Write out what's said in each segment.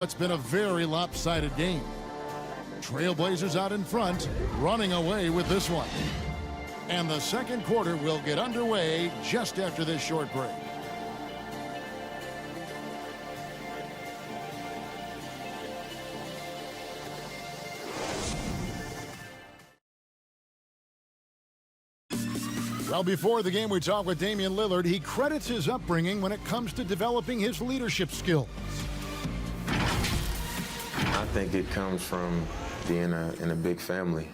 It's been a very lopsided game. Trailblazers out in front, running away with this one. And the second quarter will get underway just after this short break. Well, before the game, we talked with Damian Lillard. He credits his upbringing when it comes to developing his leadership skills. I think it comes from being in a big family.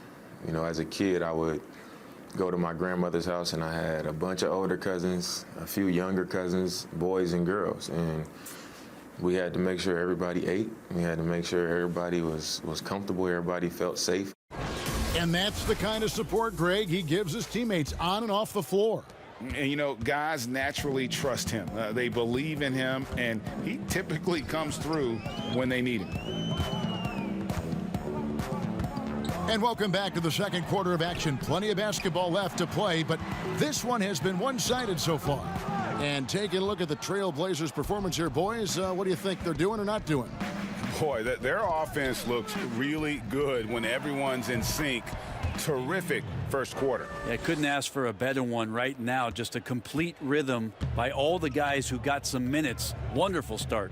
You know, as a kid, I would go to my grandmother's house, and I had a bunch of older cousins, a few younger cousins, boys and girls, and we had to make sure everybody ate. We had to make sure everybody was comfortable, everybody felt safe. And that's the kind of support, Greg, he gives his teammates on and off the floor. And, you know, guys naturally trust him. They believe in him, and he typically comes through when they need him. And welcome back to the second quarter of action. Plenty of basketball left to play, but this one has been one-sided so far. And taking a look at the Trailblazers' performance here, boys, what do you think they're doing or not doing? Boy, their offense looks really good when everyone's in sync. Terrific first quarter. Yeah, couldn't ask for a better one right now. Just a complete rhythm by all the guys who got some minutes. Wonderful start.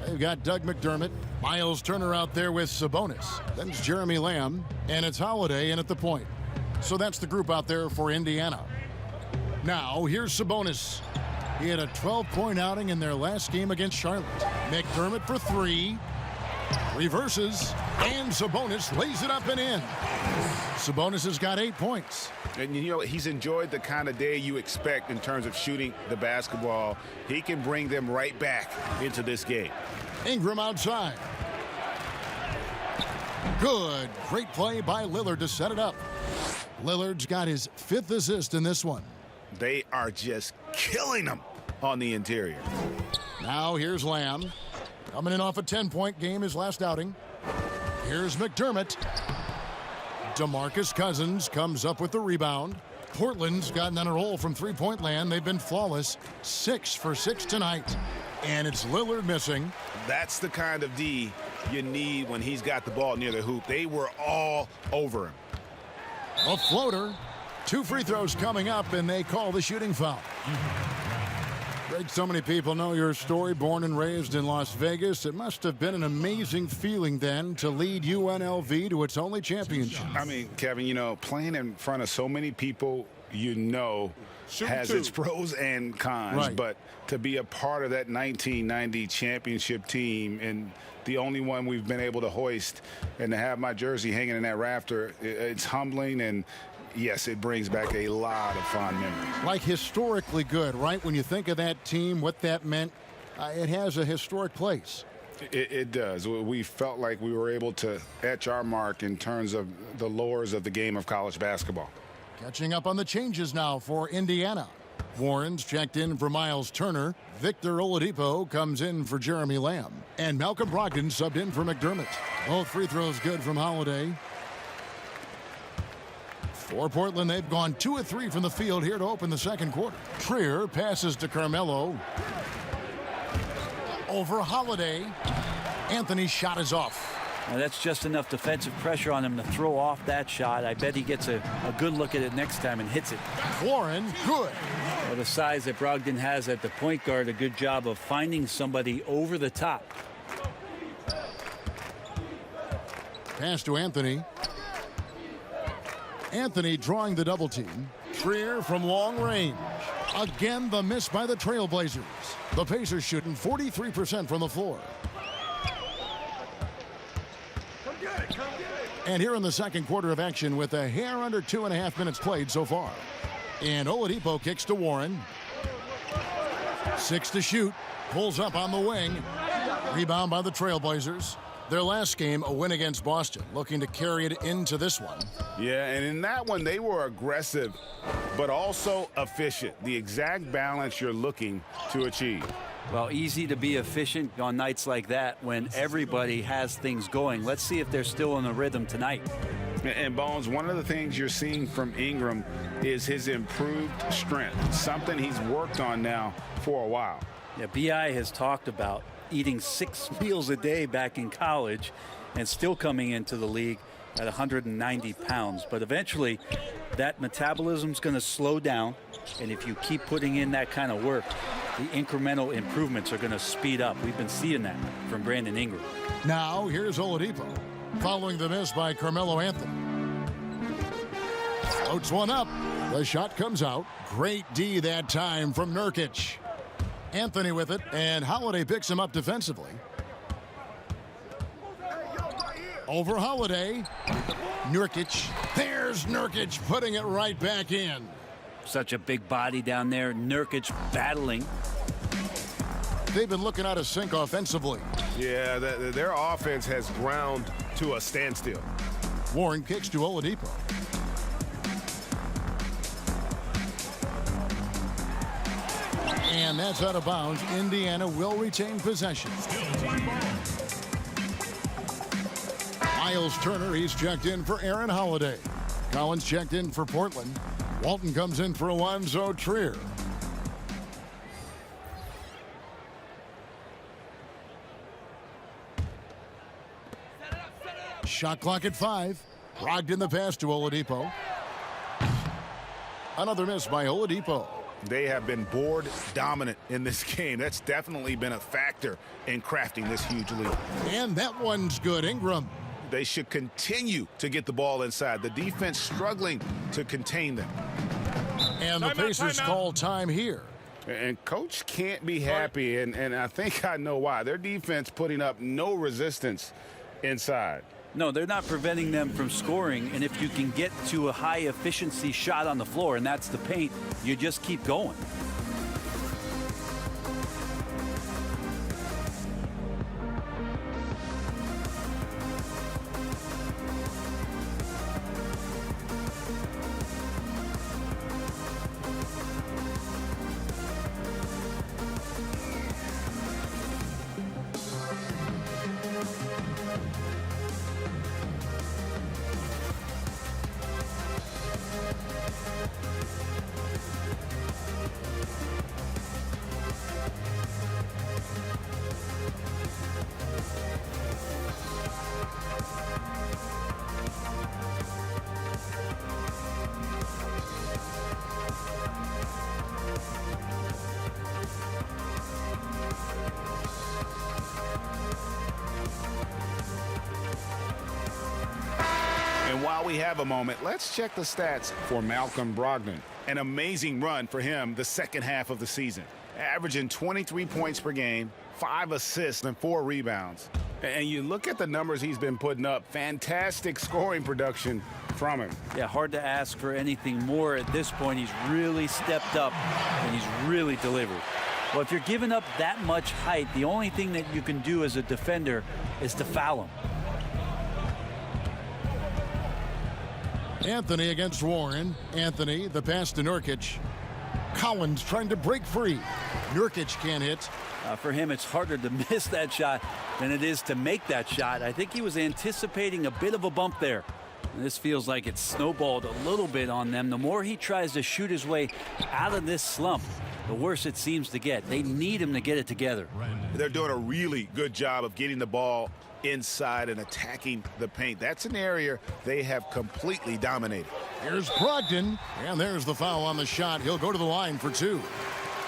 They've got Doug McDermott, Miles Turner out there with Sabonis. Then it's Jeremy Lamb, and it's Holiday in at the point. So that's the group out there for Indiana. Now, here's Sabonis. He had a 12-point outing in their last game against Charlotte. McDermott for three. Reverses, and Sabonis lays it up and in. Sabonis has got 8 points. And, you know, he's enjoyed the kind of day you expect in terms of shooting the basketball. He can bring them right back into this game. Ingram outside. Good. Great play by Lillard to set it up. Lillard's got his 5th assist in this one. They are just killing them on the interior. Now here's Lamb. Coming in off a 10-point game his last outing. Here's McDermott. DeMarcus Cousins comes up with the rebound. Portland's gotten on a roll from three-point land. They've been flawless. 6 for 6 tonight. And it's Lillard missing. That's the kind of D you need when he's got the ball near the hoop. They were all over him. A floater. 2 free throws coming up, and they call the shooting foul. Greg, so many people know your story, born and raised in Las Vegas. It must have been an amazing feeling then to lead UNLV to its only championship. I mean, Kevin, you know, playing in front of so many people, you know, has its pros and cons. Right. But to be a part of that 1990 championship team and the only one we've been able to hoist and to have my jersey hanging in that rafter, it's humbling, and yes, it brings back a lot of fond memories. Like historically good, right? When you think of that team, what that meant, it has a historic place. It does. We felt like we were able to etch our mark in terms of the lures of the game of college basketball. Catching up on the changes now for Indiana. Warren's checked in for Miles Turner. Victor Oladipo comes in for Jeremy Lamb. And Malcolm Brogdon subbed in for McDermott. Both free throws good from Holiday. For Portland, they've gone 2 of 3 from the field here to open the second quarter. Trier passes to Carmelo. Over Holiday. Anthony's shot is off. Now that's just enough defensive pressure on him to throw off that shot. I bet he gets a good look at it next time and hits it. Warren, good. Well, the size that Brogdon has at the point guard, a good job of finding somebody over the top. Pass to Anthony. Anthony drawing the double team. Trier from long range. Again, the miss by the Trailblazers. The Pacers shooting 43% from the floor. And here in the second quarter of action with a hair under 2.5 minutes played so far. And Oladipo kicks to Warren. 6 to shoot. Pulls up on the wing. Rebound by the Trailblazers. Their last game, a win against Boston, looking to carry it into this one. Yeah, and in that one, they were aggressive, but also efficient. The exact balance you're looking to achieve. Well, easy to be efficient on nights like that when everybody has things going. Let's see if they're still in a rhythm tonight. And Bones, one of the things you're seeing from Ingram is his improved strength, something he's worked on now for a while. Yeah, B.I. has talked about eating 6 meals a day back in college and still coming into the league at 190 pounds. But eventually, that metabolism's going to slow down, and if you keep putting in that kind of work, the incremental improvements are going to speed up. We've been seeing that from Brandon Ingram. Now, here's Oladipo, following the miss by Carmelo Anthony. Floats one up. The shot comes out. Great D that time from Nurkic. Anthony with it, and Holiday picks him up defensively. Over Holiday. Nurkic. There's Nurkic putting it right back in. Such a big body down there. Nurkic battling. They've been looking out of sync offensively. Yeah, their offense has ground to a standstill. Warren kicks to Oladipo. And that's out of bounds. Indiana will retain possession. Miles Turner, he's checked in for Aaron Holiday. Collins checked in for Portland. Walton comes in for Alonzo Trier. Shot clock at 5. Brogdon the pass to Oladipo. Another miss by Oladipo. They have been board dominant in this game. That's definitely been a factor in crafting this huge lead. And that one's good. Ingram. They should continue to get the ball inside. The defense struggling to contain them. And the Pacers call time here. And coach can't be happy, and I think I know why. Their defense putting up no resistance inside. No, they're not preventing them from scoring, and if you can get to a high efficiency shot on the floor, and that's the paint, you just keep going. And while we have a moment, let's check the stats for Malcolm Brogdon. An amazing run for him the second half of the season. Averaging 23 points per game, 5 assists, and 4 rebounds. And you look at the numbers he's been putting up, fantastic scoring production from him. Yeah, hard to ask for anything more at this point. He's really stepped up, and he's really delivered. Well, if you're giving up that much height, the only thing that you can do as a defender is to foul him. Anthony against Warren. Anthony, the pass to Nurkic. Collins trying to break free. Nurkic can't hit. For him, it's harder to miss that shot than it is to make that shot. I think he was anticipating a bit of a bump there. And this feels like it's snowballed a little bit on them. The more he tries to shoot his way out of this slump, the worse it seems to get. They need him to get it together. They're doing a really good job of getting the ball inside and attacking the paint. That's an area they have completely dominated. Here's Brogdon, and there's the foul on the shot. He'll go to the line for 2.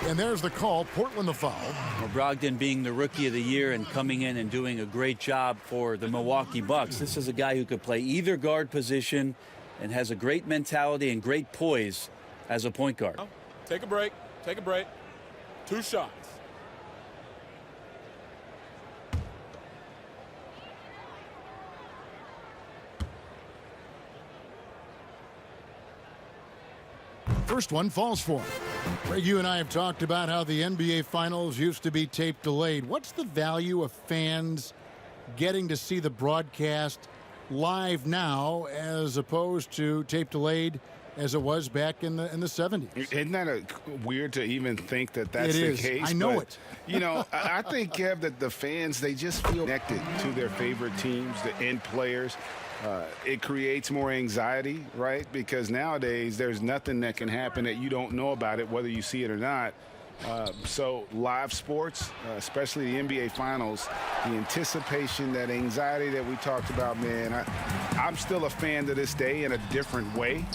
And there's the call. Portland the foul. Well, Brogdon being the rookie of the year and coming in and doing a great job for the Milwaukee Bucks. This is a guy who could play either guard position and has a great mentality and great poise as a point guard. Take a break. Take a break. 2 shots. First one falls for him. Greg, you and I have talked about how the NBA Finals used to be tape delayed. What's the value of fans getting to see the broadcast live now as opposed to tape delayed as it was back in the 70s? Isn't that weird to even think that that's It the is. case? I know But, it. You know, I think, Kev, that the fans, they just feel connected to their favorite teams, the end players. It creates more anxiety, right? Because nowadays there's nothing that can happen that you don't know about it, whether you see it or not. So live sports, especially the NBA Finals, the anticipation, that anxiety that we talked about, man, I'm still a fan to this day in a different way.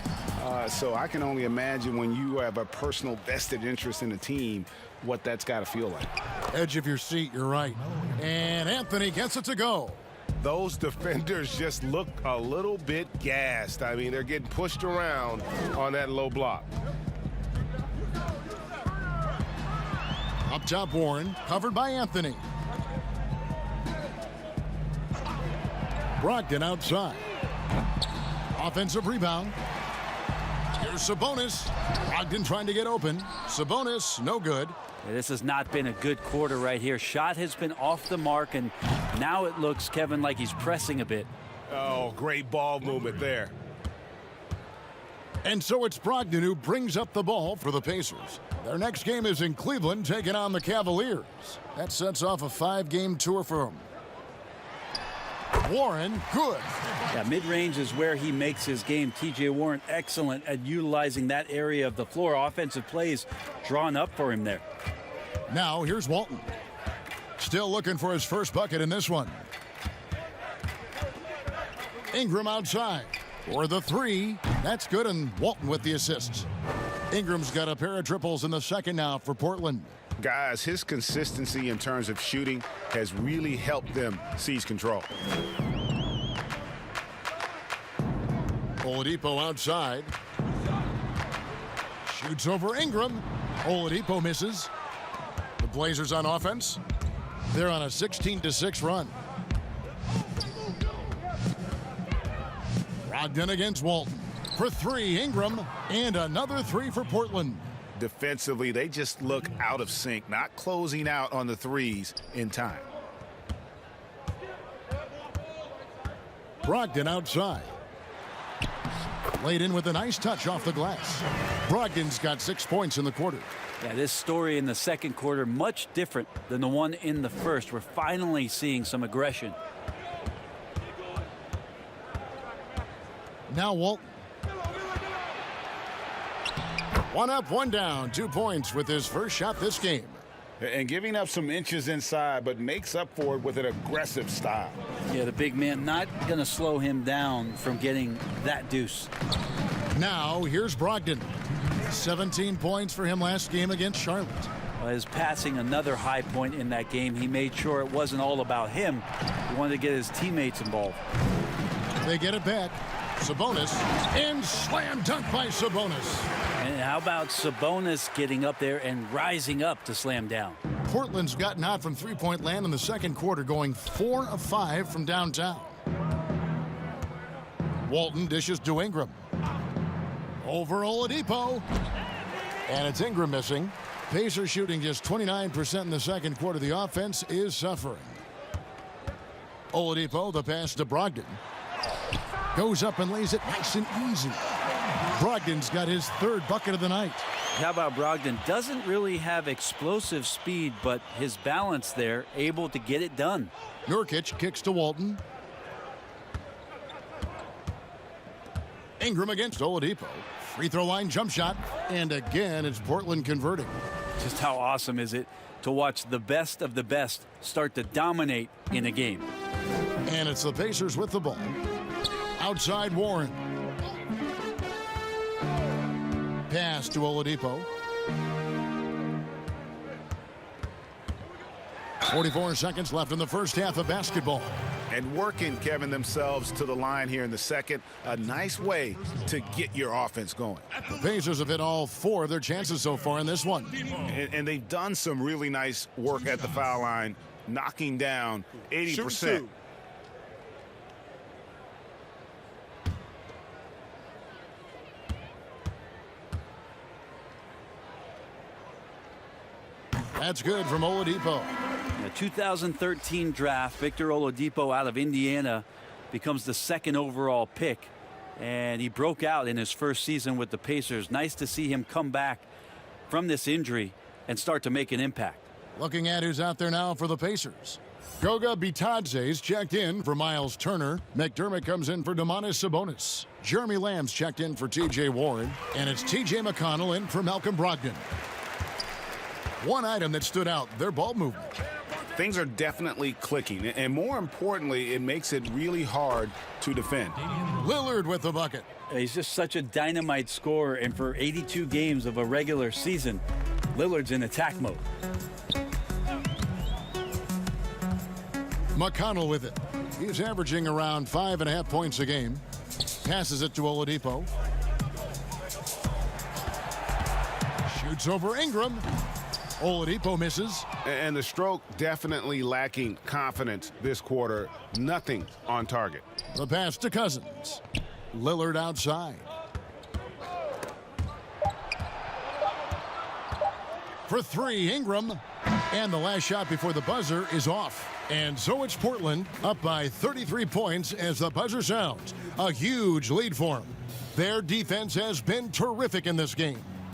So I can only imagine when you have a personal vested interest in a team, what that's got to feel like. Edge of your seat, you're right. And Anthony gets it to go. Those defenders just look a little bit gassed. I mean, they're getting pushed around on that low block. Up top, Warren, covered by Anthony. Brogdon outside. Offensive rebound. Here's Sabonis. Brogdon trying to get open. Sabonis, no good. Yeah, this has not been a good quarter right here. Shot has been off the mark, and now it looks, Kevin, like he's pressing a bit. Oh, great ball movement there. And so it's Brogdon who brings up the ball for the Pacers. Their next game is in Cleveland, taking on the Cavaliers. That sets off a 5-game tour for him. Warren, good. Yeah, mid-range is where he makes his game. T.J. Warren, excellent at utilizing that area of the floor. Offensive plays drawn up for him there. Now here's Walton. Still looking for his first bucket in this one. Ingram outside for the three. That's good, and Walton with the assists. Ingram's got a pair of triples in the second now for Portland. Guys, his consistency in terms of shooting has really helped them seize control. Oladipo outside. Shoots over Ingram. Oladipo misses. The Blazers on offense. They're on a 16-6 run. Brogdon against Walton. For three, Ingram. And another three for Portland. Defensively, they just look out of sync, not closing out on the threes in time. Brogdon outside. Laid in with a nice touch off the glass. Brogdon's got 6 points in the quarter. Yeah, this story in the second quarter, much different than the one in the first. We're finally seeing some aggression. Now Walton. One up, one down. 2 points with his first shot this game. And giving up some inches inside, but makes up for it with an aggressive style. Yeah, the big man not going to slow him down from getting that deuce. Now here's Brogdon. 17 points for him last game against Charlotte. His passing, another high point in that game. He made sure it wasn't all about him. He wanted to get his teammates involved. They get it back. Sabonis, and slam dunk by Sabonis. And how about Sabonis getting up there and rising up to slam down? Portland's gotten hot from three-point land in the second quarter, going 4 of 5 from downtown. Walton dishes to Ingram. Over Oladipo. And it's Ingram missing. Pacers shooting just 29% in the second quarter. The offense is suffering. Oladipo, the pass to Brogdon. Goes up and lays it nice and easy. Brogdon's got his third bucket of the night. How about Brogdon? Doesn't really have explosive speed, but his balance there, able to get it done. Nurkic kicks to Walton. Ingram against Oladipo. Free throw line jump shot. And again, it's Portland converting. Just how awesome is it to watch the best of the best start to dominate in a game? And it's the Pacers with the ball. Outside Warren. Pass to Oladipo. 44 seconds left in the first half of basketball. And working, Kevin, themselves to the line here in the second. A nice way to get your offense going. The Pacers have hit all 4 of their chances so far in this one. And they've done some really nice work at the foul line, knocking down 80%. That's good from Oladipo. The 2013 draft, Victor Oladipo out of Indiana becomes the second overall pick. And he broke out in his first season with the Pacers. Nice to see him come back from this injury and start to make an impact. Looking at who's out there now for the Pacers. Goga Bitadze's checked in for Miles Turner. McDermott comes in for Domantas Sabonis. Jeremy Lamb's checked in for T.J. Warren. And it's T.J. McConnell in for Malcolm Brogdon. One item that stood out, their ball movement. Things are definitely clicking, and more importantly, it makes it really hard to defend. Lillard with the bucket. He's just such a dynamite scorer, and for 82 games of a regular season, Lillard's in attack mode. McConnell with it. He's averaging around 5.5 points a game. Passes it to Oladipo. Shoots over Ingram. Oladipo misses. And the stroke definitely lacking confidence this quarter. Nothing on target. The pass to Cousins. Lillard outside. For three, Ingram. And the last shot before the buzzer is off. And so it's Portland up by 33 points as the buzzer sounds. A huge lead for them. Their defense has been terrific in this game.